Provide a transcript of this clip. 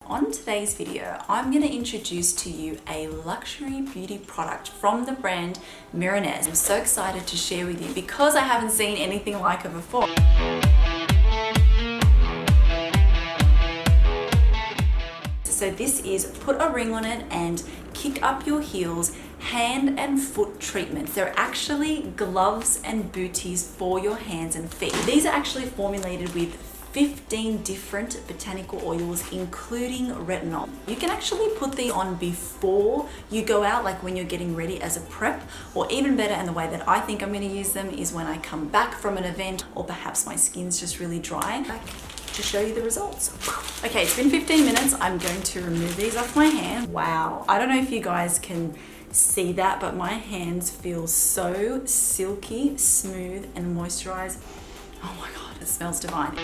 on today's video, I'm going to introduce to you a luxury beauty product from the brand Mirenesse. I'm so excited to share with you because I haven't seen anything like it before. So this is put a ring on it and kick up your heels hand and foot treatments. They're actually gloves and booties for your hands and feet. These are actually formulated with 15 different botanical oils, including retinol. You can actually put these on before you go out, like when you're getting ready as a prep, or even better, and the way that I think I'm going to use them is when I come back from an event, or perhaps my skin's just really dry. To show you the results. Okay, it's been 15 minutes. I'm going to remove these off my hand. Wow, I don't know if you guys can see that, but my hands feel so silky, smooth, and moisturized. Oh my God, it smells divine.